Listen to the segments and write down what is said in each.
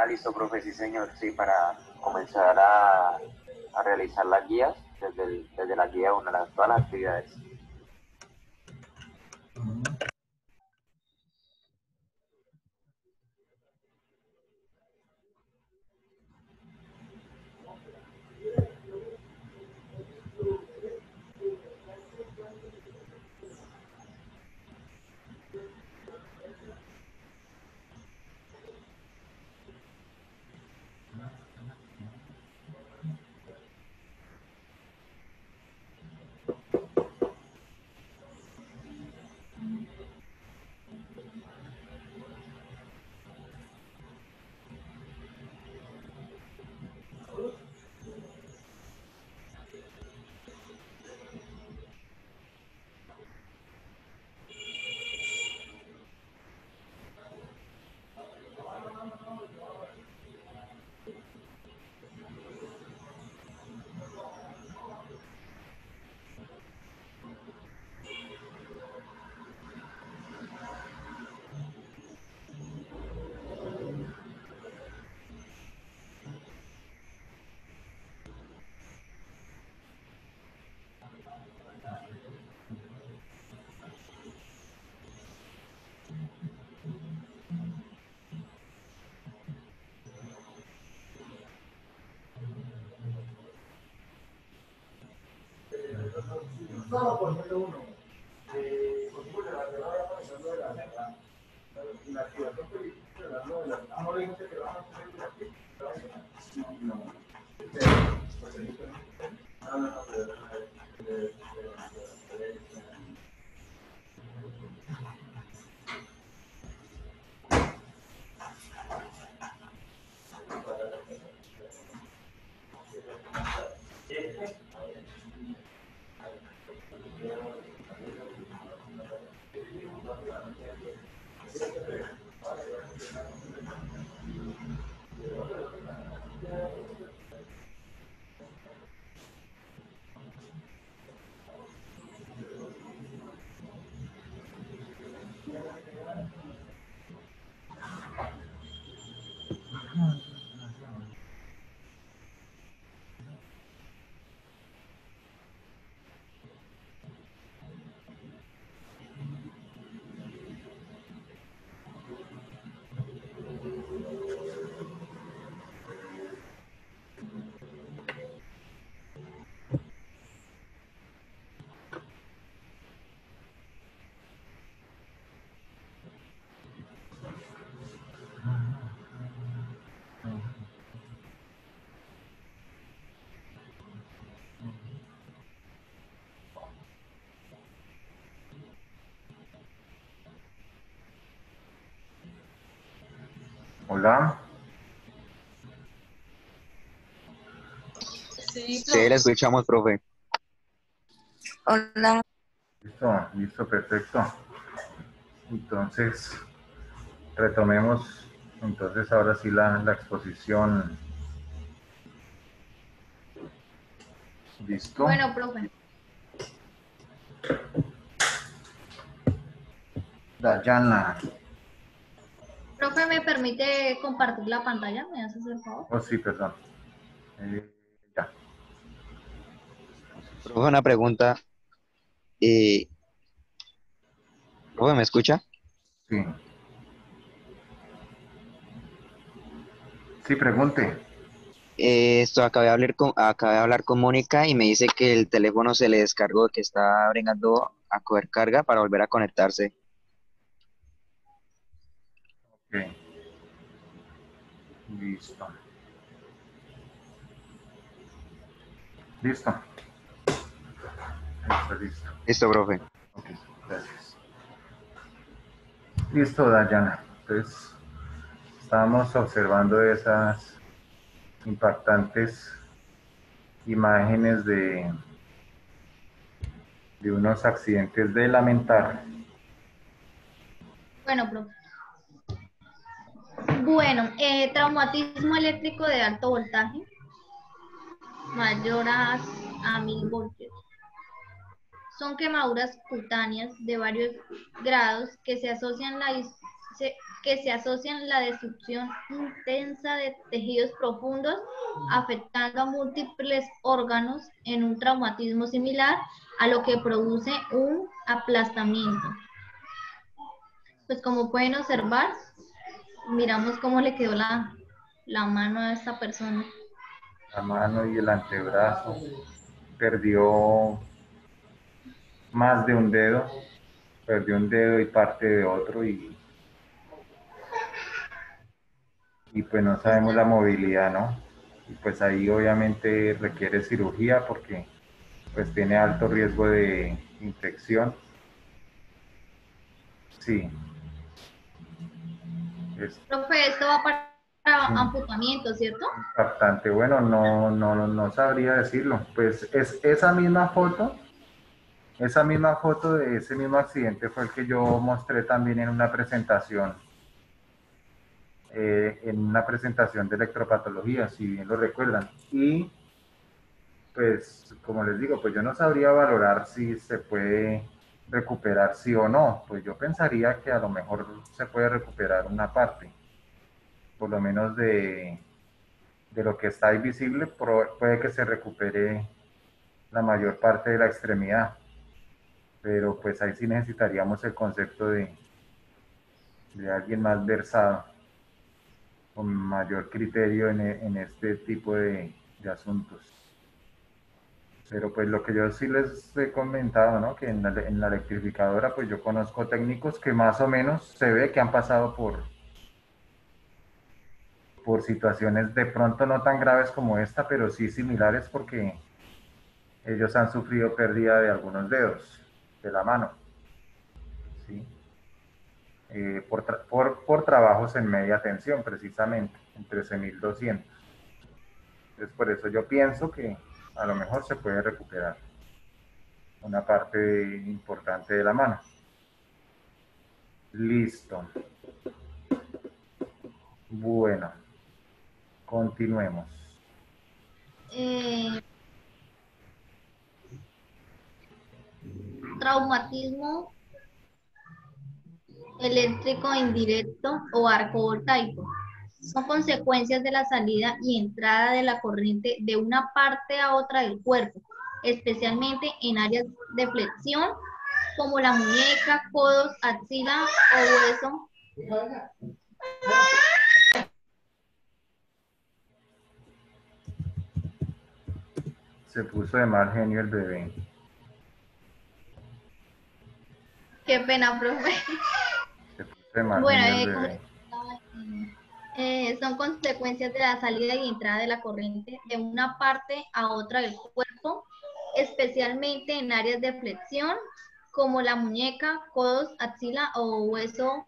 listo, profe, sí, señor. Sí, para comenzar a realizar las guías, desde la guía 1, todas las actividades. No, por ejemplo, uno. Contigo de la guerra, pensando de la guerra. La activación política de la amor de gente que va a hacer no. Hola. Sí, Sí, le escuchamos, profe. hola. Listo, listo, perfecto. Entonces, retomemos entonces ahora sí la exposición. ¿Listo? Bueno, profe. Dayana. Profe, ¿me permite compartir la pantalla? ¿Me haces el favor? Oh, sí, perdón. Ya. Profe, una pregunta. Eh, profe, ¿me escucha? Sí. Sí, pregunte. Acabé de hablar con Mónica y me dice que el teléfono se le descargó, que está bregando a coger carga para volver a conectarse. Ok. Listo. Listo. Listo, listo. Listo, profe. Ok, gracias. Listo, Dayana. Entonces, estábamos observando esas impactantes imágenes de unos accidentes de lamentar. Bueno, profe. Bueno, traumatismo eléctrico de alto voltaje, mayor a 1000 voltios. Son quemaduras cutáneas de varios grados que se asocian que se asocian la destrucción intensa de tejidos profundos, afectando a múltiples órganos en un traumatismo similar a lo que produce un aplastamiento. Pues como pueden observar, miramos cómo le quedó la mano a esta persona. La mano y el antebrazo. Perdió más de un dedo. Perdió un dedo y parte de otro y pues no sabemos la movilidad, ¿no? Y pues ahí obviamente requiere cirugía porque pues tiene alto riesgo de infección. Sí. Es Profe, esto va para amputamiento, ¿cierto? impactante. Bueno, no sabría decirlo. Pues es esa misma foto de ese mismo accidente fue el que yo mostré también en una presentación de electropatología, si bien lo recuerdan. Y pues, como les digo, pues yo no sabría valorar si se puede recuperar sí o no. Pues yo pensaría que a lo mejor se puede recuperar una parte, por lo menos de lo que está ahí visible, puede que se recupere la mayor parte de la extremidad. Pero pues ahí sí necesitaríamos el concepto de alguien más versado, con mayor criterio en este tipo de asuntos. Pero pues lo que yo sí les he comentado, ¿no? Que en la electrificadora pues yo conozco técnicos que más o menos se ve que han pasado por situaciones de pronto no tan graves como esta, pero sí similares porque ellos han sufrido pérdida de algunos dedos de la mano, ¿sí? Por trabajos en media tensión precisamente, en 13.200. Entonces por eso yo pienso que a lo mejor se puede recuperar una parte importante de la mano. Listo. Bueno, continuemos. Traumatismo eléctrico indirecto o arco voltaico. Son consecuencias de la salida y entrada de la corriente de una parte a otra del cuerpo, especialmente en áreas de flexión como la muñeca, codos, axila o hueso. Se puso de mal genio el bebé. Qué pena, profe. Se puso de mal Bueno, genio el bebé. son consecuencias de la salida y entrada de la corriente de una parte a otra del cuerpo, especialmente en áreas de flexión como la muñeca, codos, axila o hueso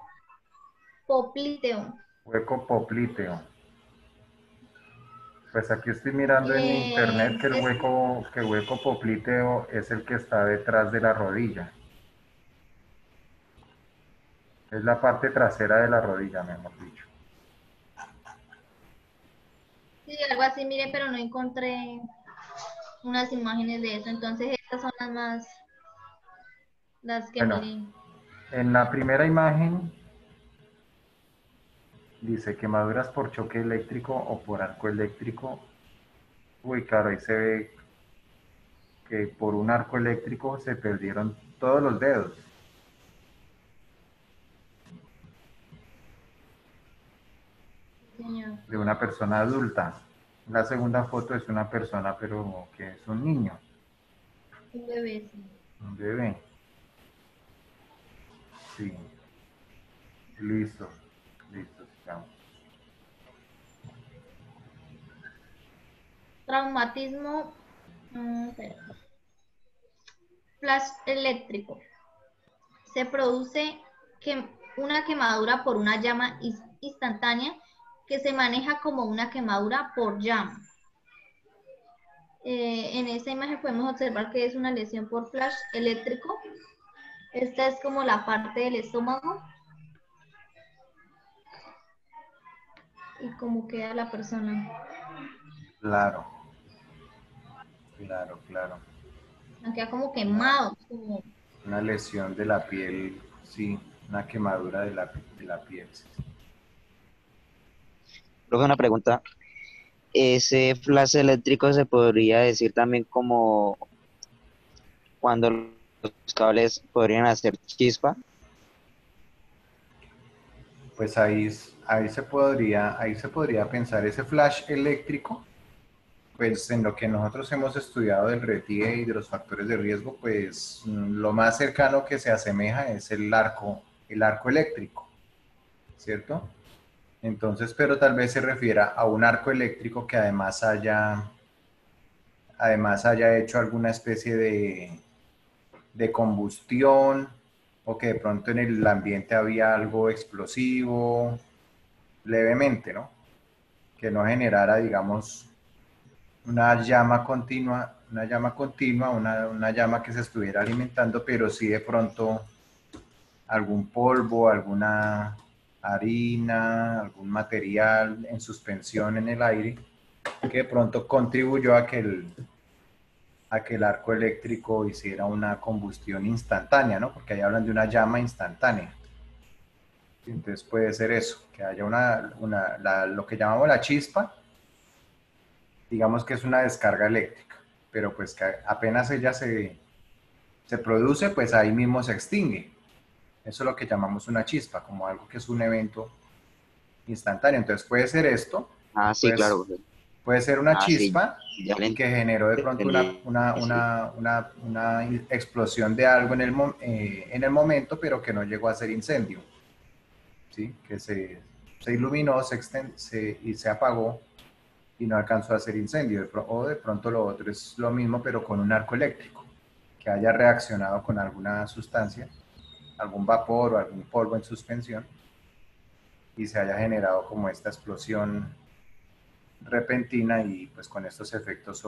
popliteo. Hueco popliteo. Pues aquí estoy mirando en internet que el hueco popliteo es el que está detrás de la rodilla. Es la parte trasera de la rodilla, mejor dicho. Sí, algo así, mire, pero no encontré unas imágenes de eso. Entonces, estas son las que Bueno, miré. en la primera imagen dice quemaduras por choque eléctrico o por arco eléctrico. Uy, claro, ahí se ve que por un arco eléctrico se perdieron todos los dedos. Señor. De una persona adulta. La segunda foto es una persona, pero que es un niño, Un bebé, sí. un bebé. Sí, listo, listo, sigamos. Traumatismo flash eléctrico. Se produce una quemadura por una llama instantánea que se maneja como una quemadura por llama. En esta imagen podemos observar que es una lesión por flash eléctrico. Esta es como la parte del estómago y cómo queda la persona. Claro, claro, claro. Queda como quemado. Como... Una lesión de la piel, sí, una quemadura de la piel. Luego una pregunta, ese flash eléctrico se podría decir también como cuando los cables podrían hacer chispa. Pues ahí se podría pensar ese flash eléctrico, pues en lo que nosotros hemos estudiado del RETIE y de los factores de riesgo, pues lo más cercano que se asemeja es el arco eléctrico, ¿cierto? Entonces, pero tal vez se refiera a un arco eléctrico que además haya hecho alguna especie de combustión, o que de pronto en el ambiente había algo explosivo, levemente, ¿no? Que no generara, digamos, una llama continua, una llama que se estuviera alimentando, pero sí de pronto algún polvo, alguna harina, algún material en suspensión en el aire, que de pronto contribuyó a que el arco eléctrico hiciera una combustión instantánea, ¿no? Porque ahí hablan de una llama instantánea. Entonces puede ser eso, que haya lo que llamamos la chispa, digamos que es una descarga eléctrica, pero pues que apenas ella se produce, pues ahí mismo se extingue. Eso es lo que llamamos una chispa, como algo que es un evento instantáneo. Entonces puede ser esto, Ah, sí, pues, claro. puede ser una Ah, sí, chispa ya le que generó de pronto entendí. Sí. una explosión de algo en el momento, pero que no llegó a ser incendio, ¿sí? Que se iluminó y se apagó y no alcanzó a ser incendio. O de pronto lo otro es lo mismo, pero con un arco eléctrico, que haya reaccionado con alguna sustancia, algún vapor o algún polvo en suspensión, y se haya generado como esta explosión repentina y pues con estos efectos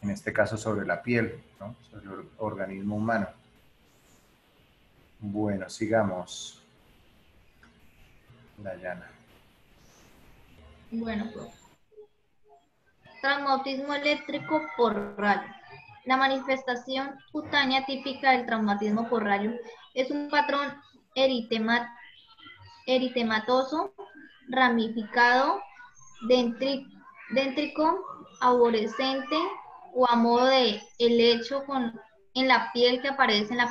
en este caso sobre la piel, ¿no? Sobre el organismo humano. Bueno, sigamos, Dayana. Bueno, pues, traumatismo eléctrico por rayo. La manifestación cutánea típica del traumatismo por rayo es un patrón eritematoso, ramificado, dendrítico, arborescente o a modo de helecho en la piel que aparece en las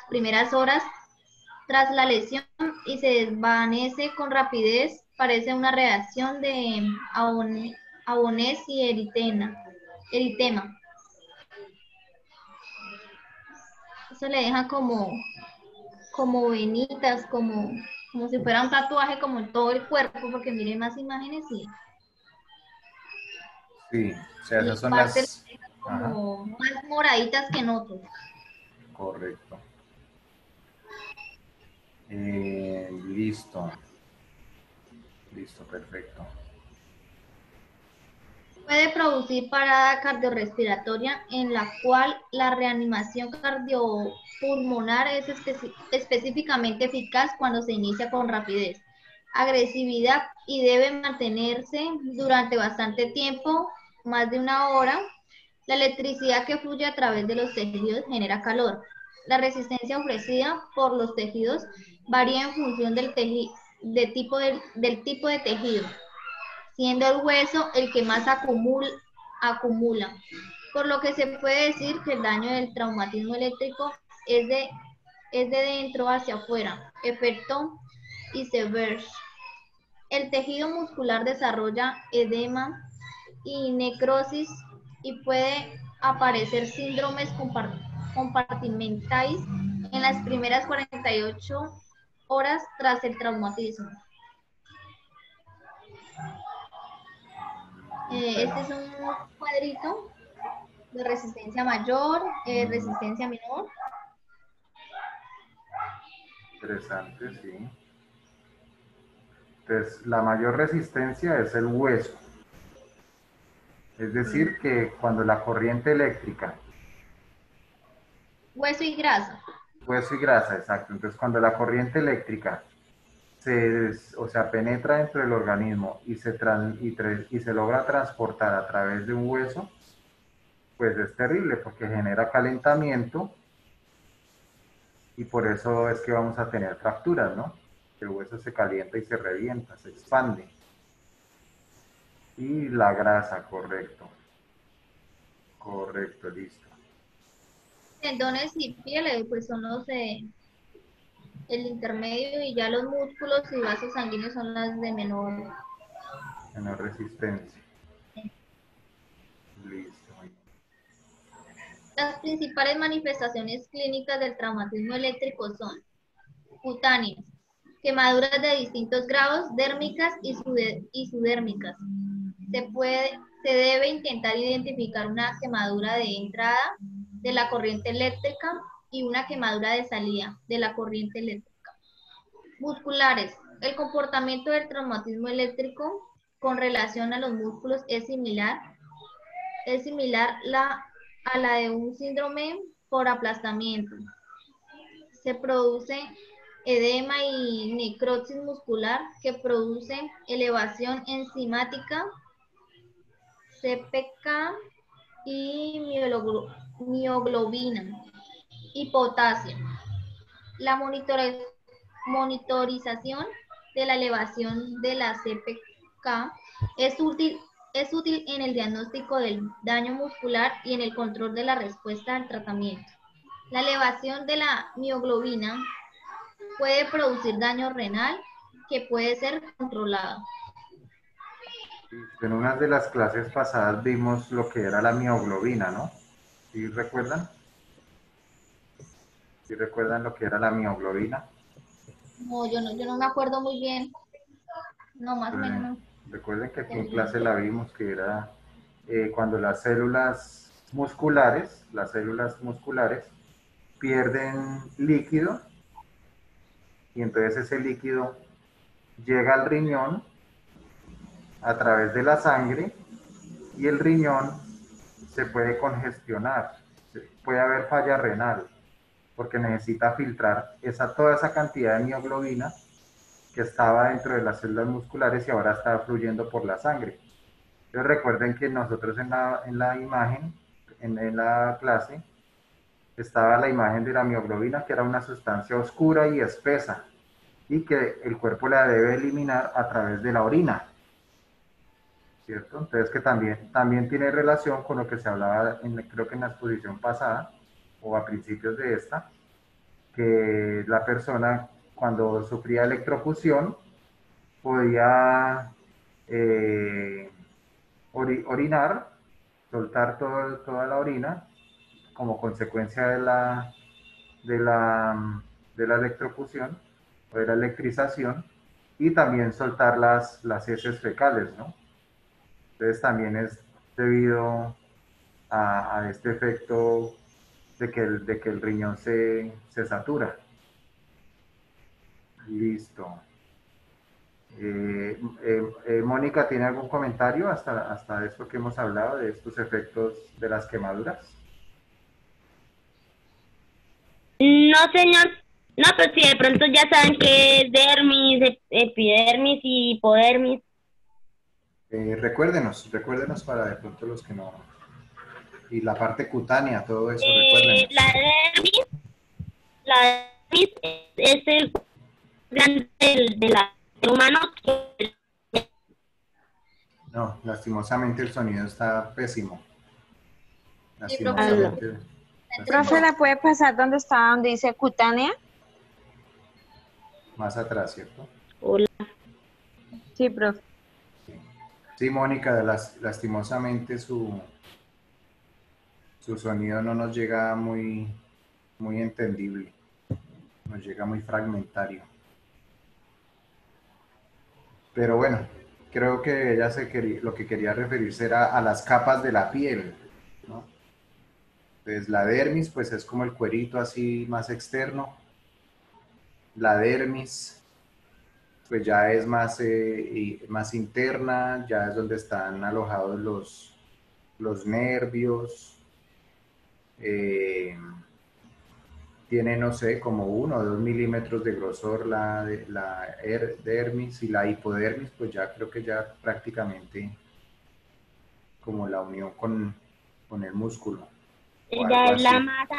primeras horas tras la lesión y se desvanece con rapidez. Parece una reacción de abonés y eritema. Eso le deja como venitas, como si fuera un tatuaje como en todo el cuerpo, porque miren más imágenes Sí, o sea, y esas son partes las... Ajá, como más moraditas que en otros. correcto. Listo. Listo, perfecto. Puede producir parada cardiorrespiratoria en la cual la reanimación cardiopulmonar es específicamente eficaz cuando se inicia con rapidez, agresividad y debe mantenerse durante bastante tiempo, más de una hora. La electricidad que fluye a través de los tejidos genera calor. La resistencia ofrecida por los tejidos varía en función del tipo de tejido, siendo el hueso el que más acumula, por lo que se puede decir que el daño del traumatismo eléctrico es de dentro hacia afuera, efecto iceberg. El tejido muscular desarrolla edema y necrosis y puede aparecer síndromes compartimentales en las primeras 48 horas tras el traumatismo. Este es un cuadrito de resistencia mayor, resistencia menor. Interesante, sí. Entonces, la mayor resistencia es el hueso. Es decir, que cuando la corriente eléctrica, Hueso y grasa. hueso y grasa, exacto. Entonces, cuando la corriente eléctrica o sea, penetra dentro del organismo y se logra transportar a través de un hueso, pues es terrible porque genera calentamiento y por eso es que vamos a tener fracturas, ¿no? El hueso se calienta y se revienta, se expande. Y la grasa, correcto. Correcto, listo. Tendones y pieles, pues son los de el intermedio, y ya los músculos y vasos sanguíneos son las de menor. Menor resistencia. Listo. Las principales manifestaciones clínicas del traumatismo eléctrico son cutáneas, quemaduras de distintos grados, dérmicas y subdérmicas. Se debe intentar identificar una quemadura de entrada de la corriente eléctrica y una quemadura de salida de la corriente eléctrica. Musculares. El comportamiento del traumatismo eléctrico con relación a los músculos es similar a la de un síndrome por aplastamiento. Se produce edema y necrosis muscular que produce elevación enzimática, CPK y mioglobina y potasio. La monitorización de la elevación de la CPK es útil en el diagnóstico del daño muscular y en el control de la respuesta al tratamiento. La elevación de la mioglobina puede producir daño renal que puede ser controlado. En una de las clases pasadas vimos lo que era la mioglobina, ¿no? ¿Sí recuerdan? ¿Sí recuerdan lo que era la mioglobina? No, yo no me acuerdo muy bien. No, más o menos no. Recuerden que aquí en clase la vimos, que era cuando las células musculares pierden líquido, y entonces ese líquido llega al riñón a través de la sangre, y el riñón se puede congestionar, puede haber falla renal, porque necesita filtrar toda esa cantidad de mioglobina que estaba dentro de las células musculares y ahora está fluyendo por la sangre. Entonces recuerden que nosotros en la imagen, en la clase, estaba la imagen de la mioglobina, que era una sustancia oscura y espesa, y que el cuerpo la debe eliminar a través de la orina, ¿cierto? Entonces que también tiene relación con lo que se hablaba, creo que en la exposición pasada, o a principios de esta, que la persona cuando sufría electrofusión podía orinar, soltar toda la orina como consecuencia de la electrofusión o de la electrización, y también soltar las heces fecales, ¿no? Entonces también es debido a este efecto de que el riñón se satura. Listo. Mónica, ¿tiene algún comentario hasta esto que hemos hablado, de estos efectos de las quemaduras? No, señor. No, pero si de pronto ya saben que es dermis, epidermis y hipodermis. Recuérdenos para de pronto los que no. Y la parte cutánea, todo eso, recuérdenos. La dermis es el grande del humano. No, lastimosamente el sonido está pésimo. Sí, Lastimosamente. Profe, ¿la puede pasar donde está, donde dice cutánea? Más atrás, ¿cierto? Hola. Sí, profe. Sí, Mónica, lastimosamente su sonido no nos llega muy entendible. Nos llega muy fragmentario. Pero bueno, creo que ella lo que quería referirse era a las capas de la piel, ¿no? Entonces la dermis pues es como el cuerito así más externo. La dermis pues ya es más interna, ya es donde están alojados los nervios. Tiene, no sé, como 1 o 2 milímetros de grosor la dermis, y la hipodermis pues ya creo que ya prácticamente como la unión con el músculo. Ella es la más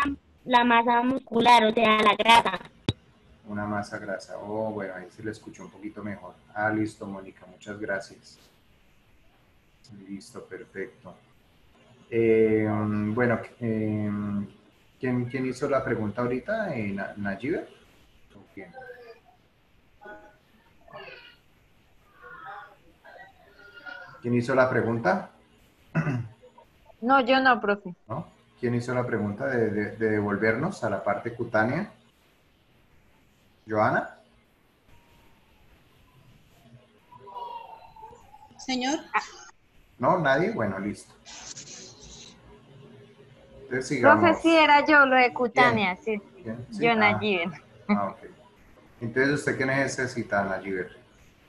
la masa muscular, o sea, la grasa. Una masa grasa. Oh, bueno, ahí se le escuchó un poquito mejor. Ah, listo, Mónica, muchas gracias. Listo, perfecto. Bueno, ¿quién hizo la pregunta ahorita? ¿Nayibe? ¿O quién? ¿Quién hizo la pregunta? No, yo no, profe. ¿No? ¿Quién hizo la pregunta de devolvernos a la parte cutánea? ¿Joana? Señor. ¿No? ¿Nadie? Bueno, listo. Entonces Profe, sigamos. sí, era yo, lo de cutánea, sí. ¿Quién? ¿Sí? Yo, Nayibe. Ok. Entonces, ¿usted qué necesita, Nayibe?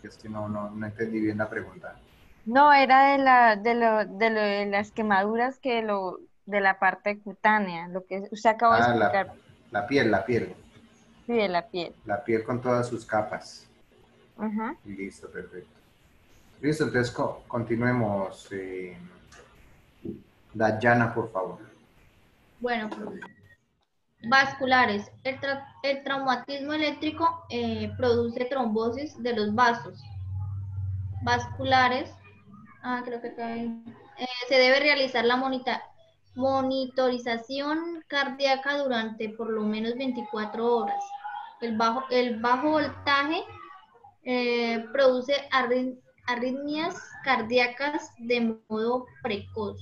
Es que no entendí bien la pregunta. No, era de las quemaduras de la parte cutánea, lo que usted acabó de Ah, explicar, la piel. sí, de la piel. La piel con todas sus capas. Ajá. Listo, perfecto. Listo, entonces continuemos. Dayana, por favor. Bueno, vasculares. El traumatismo eléctrico produce trombosis de los vasos vasculares. Creo que acá se debe realizar la monitorización cardíaca durante por lo menos 24 horas. El bajo voltaje produce arritmias cardíacas de modo precoz.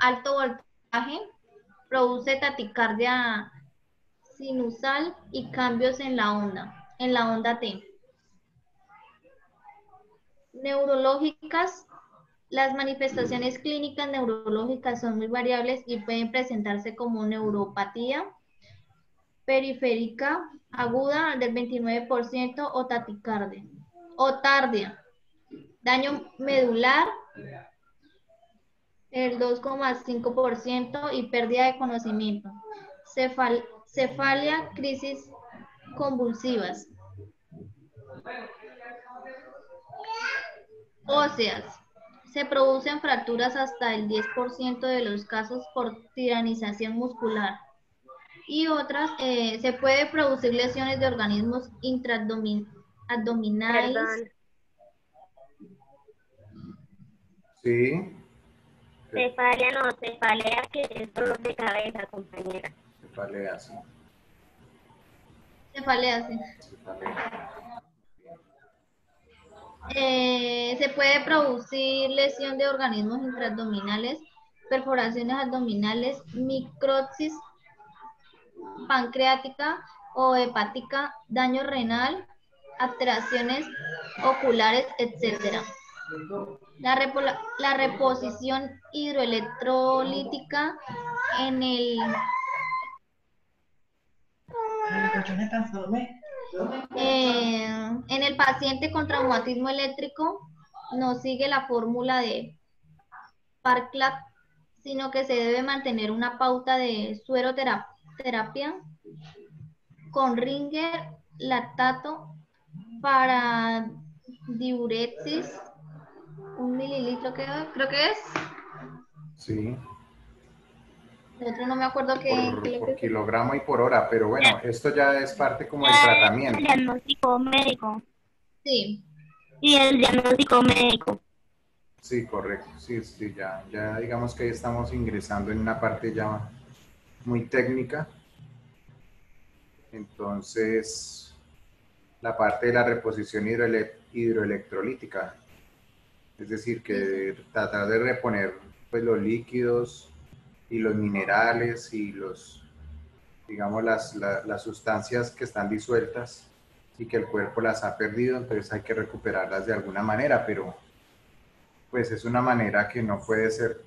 Alto voltaje produce taticardia sinusal y cambios en la onda T. Neurológicas. Las manifestaciones clínicas neurológicas son muy variables y pueden presentarse como neuropatía periférica aguda del 29% o taticardia o tardia, daño medular el 2,5% y pérdida de conocimiento, cefalia, crisis convulsivas. Óseas. Se producen fracturas hasta el 10% de los casos por tiranización muscular. Y otras, se puede producir lesiones de organismos intraabdominales. Perdón. Sí. Cefalea no, cefalea que es dolor de cabeza, compañera. Cefalea, sí. Cefalea, sí. Cefalea. Se puede producir lesión de organismos intraabdominales, perforaciones abdominales, microsis pancreática o hepática, daño renal, alteraciones oculares, etc. La reposición hidroelectrolítica en el paciente con traumatismo eléctrico no sigue la fórmula de Parkland, sino que se debe mantener una pauta de sueroterapia con Ringer, lactato, para diuresis, 1 mililitro creo que es. Sí. El otro no me acuerdo qué Por kilogramo y por hora, pero bueno, esto ya es parte como del El tratamiento. diagnóstico médico. Sí. Y el diagnóstico médico. Sí, correcto. Sí, ya digamos que ahí estamos ingresando en una parte ya muy técnica. Entonces, la parte de la reposición hidroelectrolítica, es decir, que tratar de reponer pues los líquidos y los minerales y digamos las sustancias que están disueltas y que el cuerpo las ha perdido, entonces hay que recuperarlas de alguna manera, pero pues es una manera que no puede ser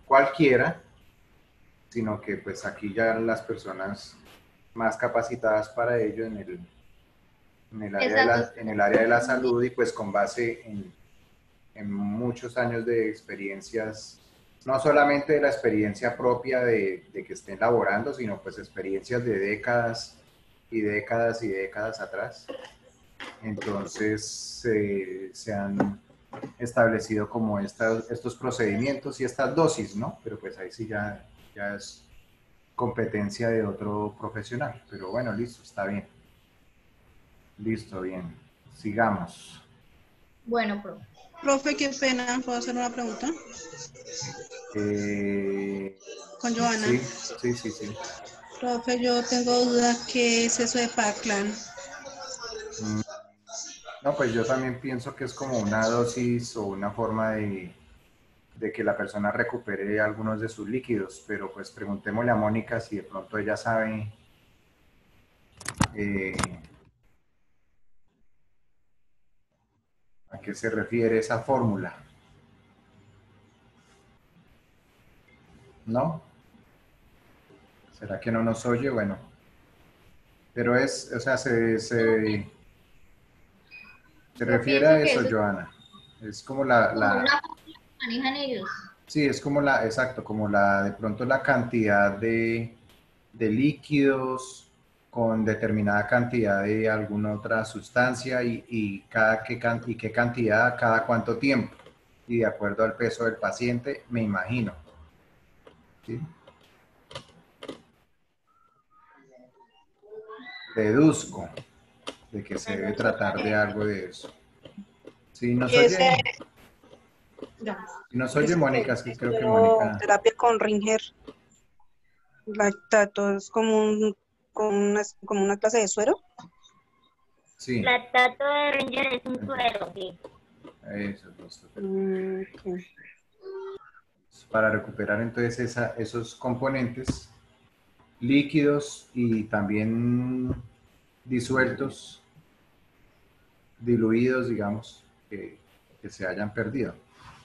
cualquiera, sino que pues aquí ya las personas más capacitadas para ello en el área de la salud y pues con base en muchos años de experiencias, no solamente de la experiencia propia de que estén laborando, sino pues experiencias de décadas y décadas y décadas atrás. Entonces se han establecido como estos procedimientos y estas dosis, ¿no? Pero pues ahí sí ya es competencia de otro profesional. Pero bueno, listo, está bien. Listo, bien. Sigamos. Bueno, profe. Profe, qué pena, ¿puedo hacer una pregunta? Con Joana. Sí. Profe, yo tengo duda, ¿qué es eso de Parkland? No, pues yo también pienso que es como una dosis o una forma de que la persona recupere algunos de sus líquidos, pero pues preguntémosle a Mónica si de pronto ella sabe a qué se refiere esa fórmula. ¿No? ¿Será que no nos oye? Bueno. Pero es, o sea, se Yo refiere pienso a que eso, eso es Joana. Es como como una fórmula que manejan ellos. sí, es como exacto, como de pronto la cantidad de líquidos con determinada cantidad de alguna otra sustancia y qué cantidad cada cuánto tiempo. Y de acuerdo al peso del paciente, me imagino. ¿Sí? Deduzco de que se debe tratar de algo de eso. Si nos oye, Mónica, es que creo que Mónica... Terapia con Ringer. Lactato es como una clase de suero. Sí. Lactato de Ringer es un suero, sí. Eso, justo. Okay. Para recuperar entonces esos componentes líquidos y también disueltos, diluidos, digamos, que se hayan perdido.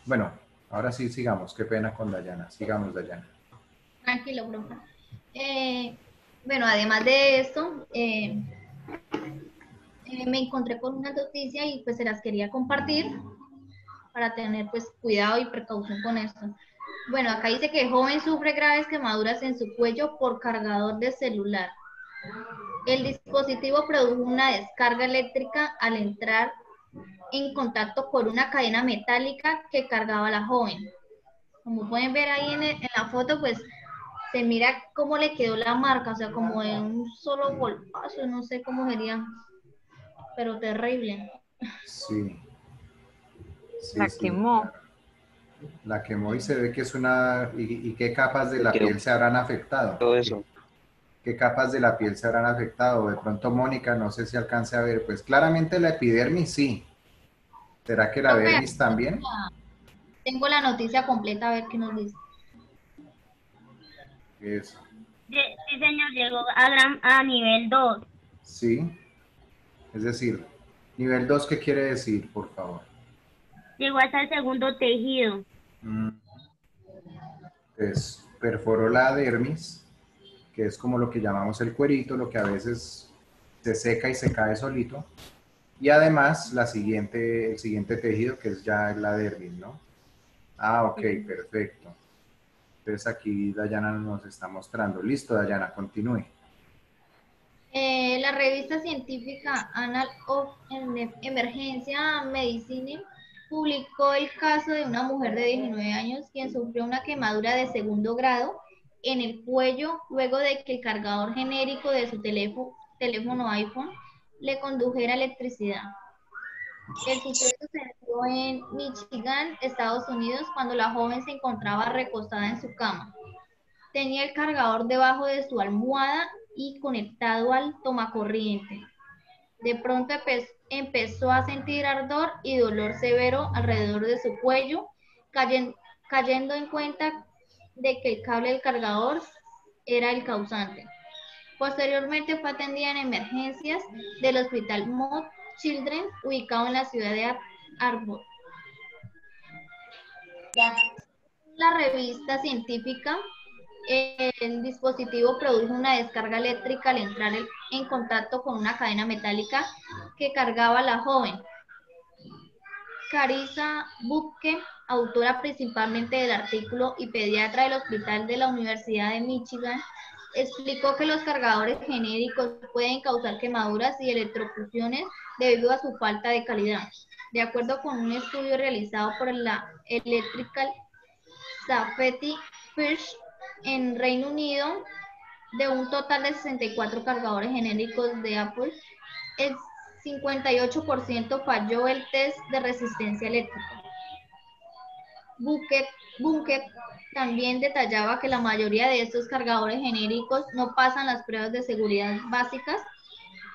Bueno, ahora sí sigamos. Qué pena con Dayana. Sigamos, Dayana. Tranquilo, profe. Bueno, además de esto, me encontré con una noticia y pues se las quería compartir para tener pues cuidado y precaución con esto. Bueno, acá dice que el joven sufre graves quemaduras en su cuello por cargador de celular. El dispositivo produjo una descarga eléctrica al entrar en contacto con una cadena metálica que cargaba a la joven. Como pueden ver ahí en la foto, pues se mira cómo le quedó la marca, o sea, como de un solo golpazo, no sé cómo sería, pero terrible. Sí. La quemó. Claro. La quemó y se ve que es una... ¿Y qué capas de la Quedó piel se habrán afectado? todo eso. ¿Qué capas de la piel se habrán afectado? De pronto, Mónica, no sé si alcance a ver, pues claramente la epidermis sí. ¿Será que la Profe, dermis también? tengo la noticia completa, a ver qué nos dice. Eso. Sí, señor, llegó a nivel 2. Sí. Es decir, nivel 2, ¿qué quiere decir, por favor? Llegó hasta el segundo tejido. Pues perforó la dermis, que es como lo que llamamos el cuerito, lo que a veces se seca y se cae solito. Y además el siguiente tejido, que es ya la dermis, ¿no? Ah, ok, perfecto. Entonces aquí Dayana nos está mostrando. Listo, Dayana, continúe. La revista científica Annal of Emergencia Medicine publicó el caso de una mujer de 19 años quien sufrió una quemadura de segundo grado en el cuello luego de que el cargador genérico de su teléfono iPhone le condujera electricidad. El suceso se dio en Michigan, Estados Unidos, cuando la joven se encontraba recostada en su cama. Tenía el cargador debajo de su almohada y conectado al tomacorriente. De pronto empezó a sentir ardor y dolor severo alrededor de su cuello, cayendo en cuenta de que el cable del cargador era el causante. Posteriormente fue atendida en emergencias del Hospital Mount Children, ubicado en la ciudad de Arbor. La revista científica, el dispositivo produjo una descarga eléctrica al entrar en contacto con una cadena metálica que cargaba a la joven. Carissa Bucke, autora principalmente del artículo y pediatra del Hospital de la Universidad de Michigan, explicó que los cargadores genéricos pueden causar quemaduras y electrocuciones debido a su falta de calidad. De acuerdo con un estudio realizado por la Electrical Safety First en Reino Unido, de un total de 64 cargadores genéricos de Apple, el 58% falló el test de resistencia eléctrica. Bunker también detallaba que la mayoría de estos cargadores genéricos no pasan las pruebas de seguridad básicas,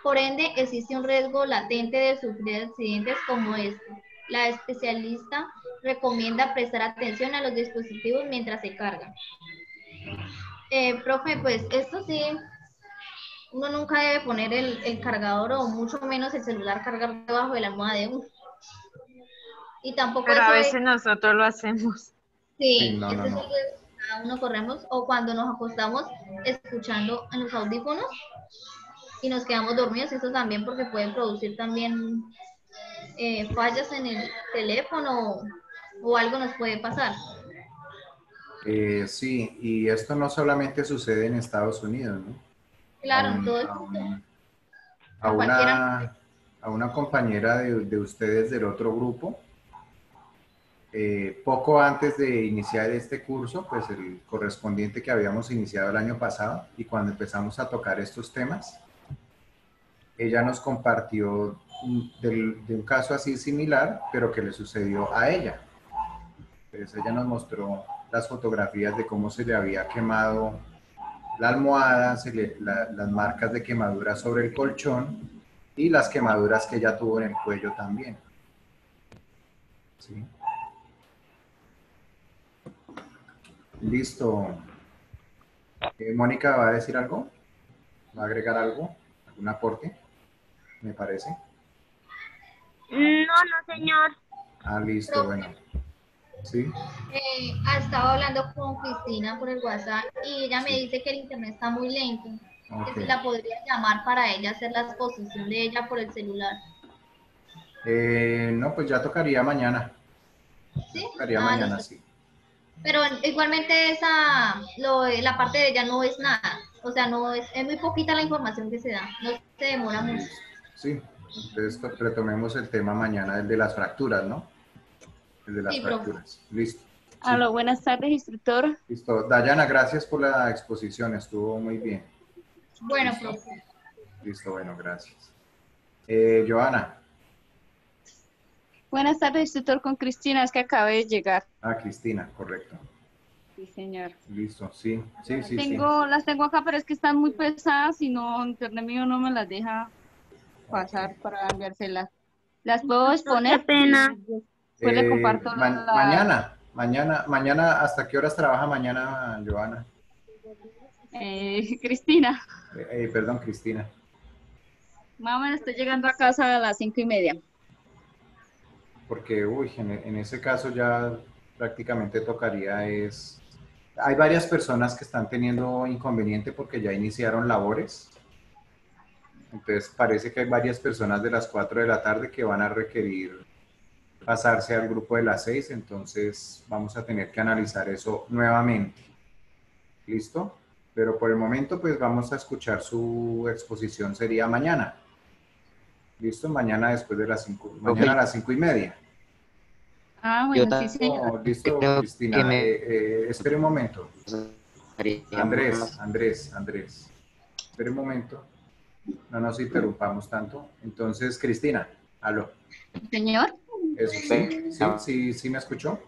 por ende existe un riesgo latente de sufrir accidentes como este. La especialista recomienda prestar atención a los dispositivos mientras se cargan. Profe, pues esto sí, uno nunca debe poner el cargador o mucho menos el celular cargar debajo de la almohada de uno. Y tampoco Pero a eso veces nosotros lo hacemos. sí, no, ese es no. el riesgo que cada uno corremos o cuando nos acostamos escuchando en los audífonos y nos quedamos dormidos, eso también porque puede producir también fallas en el teléfono o algo nos puede pasar. Sí, y esto no solamente sucede en Estados Unidos, ¿no? Claro, en todo el mundo, a cualquiera. A una compañera de ustedes del otro grupo, poco antes de iniciar este curso, pues el correspondiente que habíamos iniciado el año pasado, y cuando empezamos a tocar estos temas, ella nos compartió de un caso así similar, pero que le sucedió a ella. Entonces ella nos mostró las fotografías de cómo se le había quemado la almohada, las marcas de quemadura sobre el colchón y las quemaduras que ella tuvo en el cuello también. ¿Sí? Listo. Mónica, ¿va a decir algo? ¿Va a agregar algo? ¿Algún aporte? Me parece. No, no, señor. Ah, listo, bueno. ¿Sí? Ha estado hablando con Cristina por el WhatsApp y ella me Sí. dice que el internet está muy lento, Ok. que si la podría llamar para ella hacer la exposición de ella por el celular. No, pues ya tocaría mañana. ¿Sí? Tocaría mañana, Listo. sí. Pero igualmente la parte de ella no es nada, o sea, no es muy poquita la información que se da, no se demora mucho. Sí, entonces retomemos el tema mañana, el de las fracturas, ¿no? El de las Sí, profe. fracturas. Listo. Sí. Aló, buenas tardes, instructor. Listo. Dayana, gracias por la exposición, estuvo muy bien. Bueno, ¿Listo? profe. Listo, bueno, gracias. Joana. Buenas tardes, instructor, con Cristina, es que acabé de llegar. Ah, Cristina, correcto. Sí, señor. Listo, sí, sí, sí, sí. Las tengo acá, pero es que están muy pesadas y no, internet mío no me las deja pasar para enviárselas. ¿Las puedo exponer? Qué pena. Después le comparto Mañana, ¿hasta qué horas trabaja mañana, Joana? Cristina. Perdón, Cristina. Más o menos estoy llegando a casa a las 5:30. Porque, uy, en ese caso ya prácticamente tocaría es... Hay varias personas que están teniendo inconveniente porque ya iniciaron labores. Entonces parece que hay varias personas de las 4 de la tarde que van a requerir pasarse al grupo de las 6, entonces vamos a tener que analizar eso nuevamente. ¿Listo? Pero por el momento pues vamos a escuchar su exposición, sería mañana. ¿Listo? Mañana después de las 5, mañana a las 5:30. Ah, bueno, sí, señor. Oh, listo, creo Cristina. Espere un momento. Andrés. Espere un momento. No nos interrumpamos tanto. Entonces, Cristina, aló. Señor. Eso, sí, ¿me escuchó?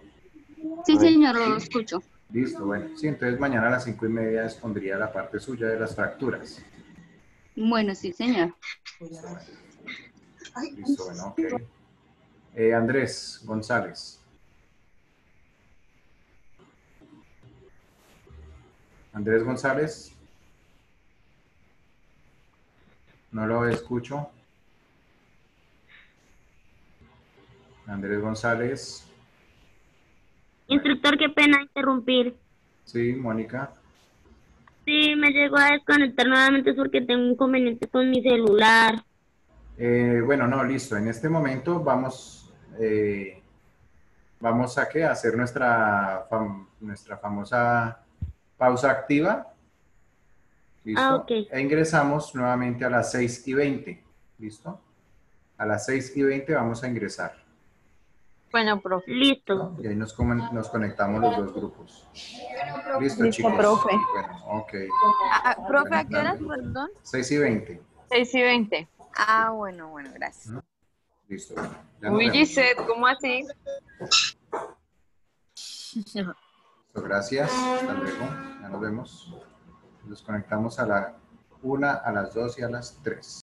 Sí, señor, lo escucho. Listo, bueno. Sí, entonces mañana a las 5:30 expondría la parte suya de las fracturas. Bueno, sí, señor. Listo, bueno, ok. Andrés González. Andrés González. No lo escucho. Andrés González. Instructor, qué pena interrumpir. Sí, Mónica. Sí, me llegó a desconectar nuevamente porque tengo un inconveniente con mi celular. Bueno, no, listo. En este momento vamos a hacer nuestra famosa pausa activa. ¿Listo? Ah, ok. E ingresamos nuevamente a las 6:20. ¿Listo? A las 6:20 vamos a ingresar. Bueno, profe. Listo. Y ahí nos conectamos los dos grupos. Listo, Listo, chicos. profe. Bueno, ok. Profe, ¿a qué horas, perdón? 6:20. 6:20. Ah, bueno, gracias. Listo. Ya nos Uy, vemos. Gisette, ¿cómo así? Listo, gracias. Hasta luego. Ya nos vemos. Nos conectamos a la 1, a las 2 y a las 3.